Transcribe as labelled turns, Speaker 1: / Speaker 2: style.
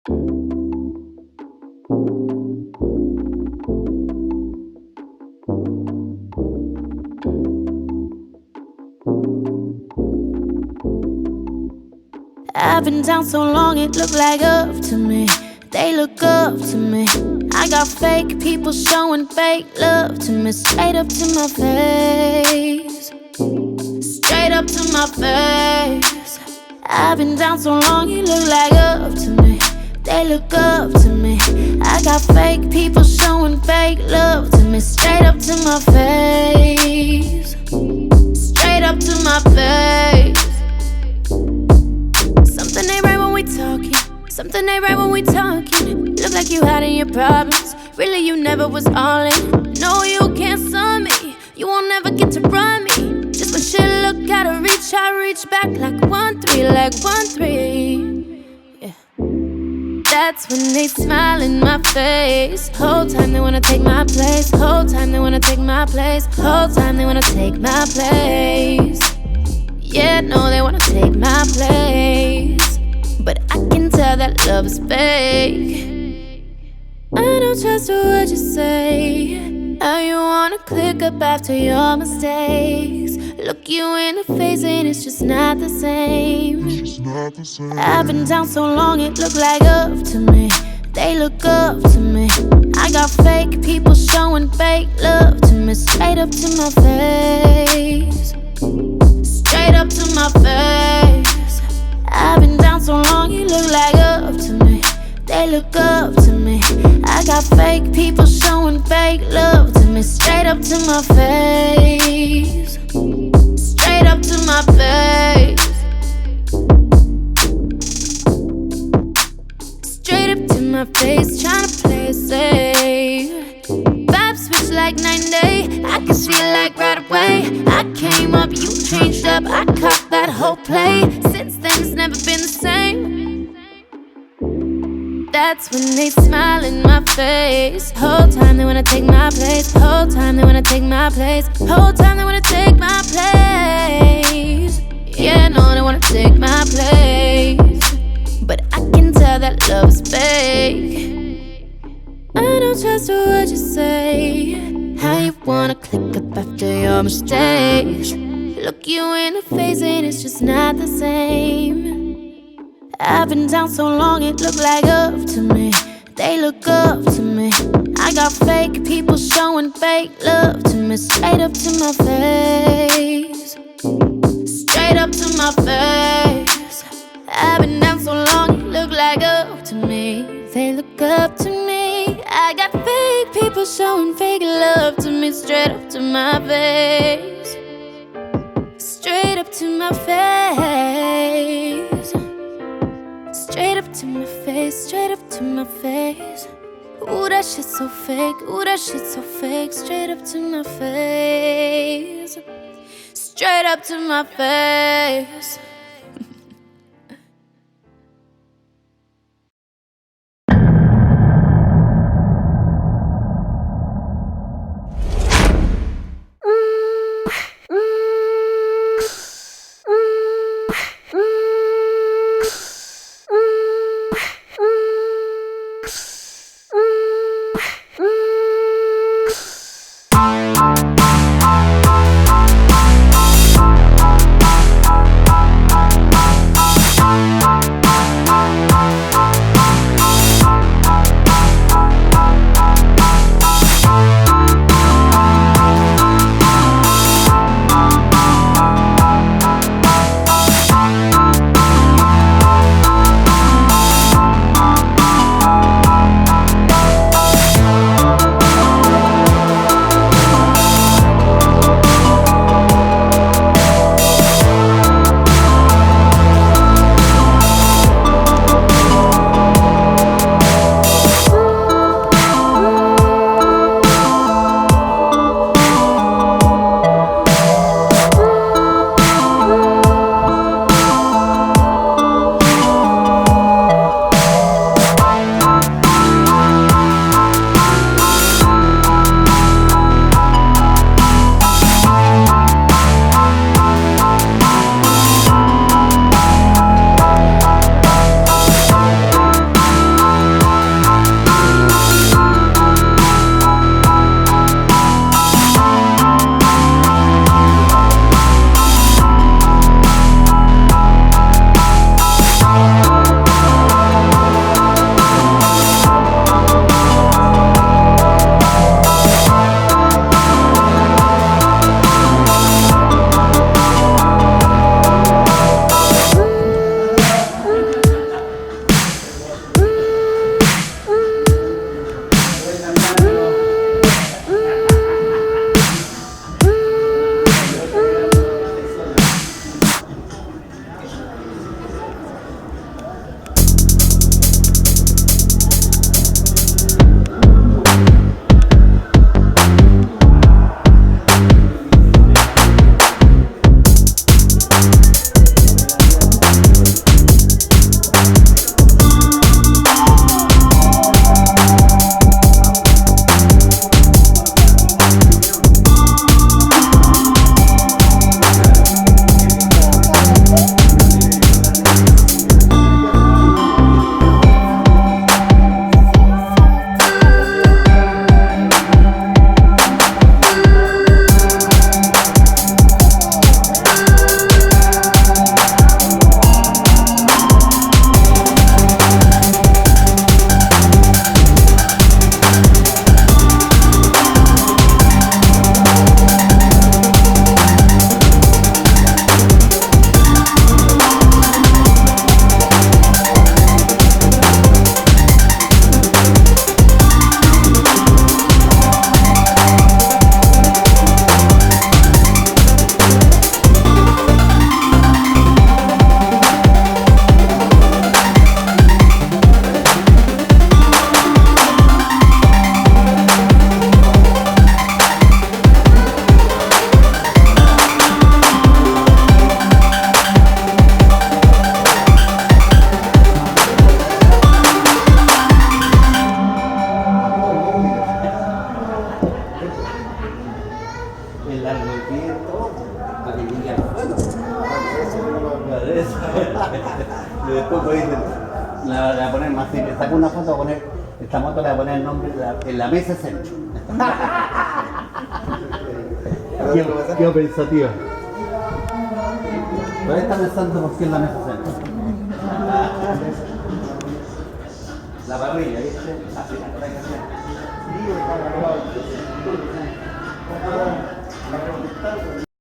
Speaker 1: I've been down so long it look like up to me. They look up to me. I got fake people showing fake love to me. Straight up to my face. Straight up to my face. I've been down so long it look like up to me. They look up to me. I got fake people showing fake love to me. Straight up to my face. Straight up to my face. Something ain't right when we talking. Something ain't right when we talking. Look like you hiding your problems. Really you never was all in. No, you can't sum me. You won't never get to run me. Just when shit look out of reach, I reach back like 1-3, like 1-3. Yeah. That's when they smile in my face. Whole time they wanna take my place. Whole time they wanna take my place. Whole time they wanna take my place. Yeah, no, they wanna take my place. But I can tell that love is fake. I don't trust what you say. How you wanna click up after your mistakes. Look you in the face and it's just not the same. I've been down so long it look like up to me. They look up to me. I got fake people showing fake love to me. Straight up to my face. Straight up to my face. I've been down so long it look like up to me. They look up to me. I got fake people showing fake love to me. Straight up to my face. Straight up to my face. Straight up to my face, tryna play it safe. Vibe switch like 9-day. I can see it like right away. I came up, you changed up. I caught that whole play. Since then it's never been the same. That's when they smile in my face. Whole time they wanna take my place. Whole time they wanna take my place. Whole time they wanna take my place. Yeah, no, they wanna take my place. But I can tell that love is fake. I don't trust what you say. How you wanna click up after your mistakes. Look you in the face and it's just not the same. I've been down so long it look like up to me. They look up to me. I got fake people showing fake love to me. Straight up to my face. Straight up to my face. I've been down so long it look like up to me. They look up to me. I got fake people showing fake love to me. Straight up to my face. Straight up to my face. Straight up to my face, straight up to my face. Ooh, that shit so fake, ooh, that shit so fake. Straight up to my face. Straight up to my face.
Speaker 2: Y después podéis le voy a poner más, si le saco una foto, voy a poner, esta moto le voy a poner el nombre en la mesa centro. Qué pensativa. Pero está pensando por qué es la mesa centro. La parrilla, ¿viste? Así, la que hacer.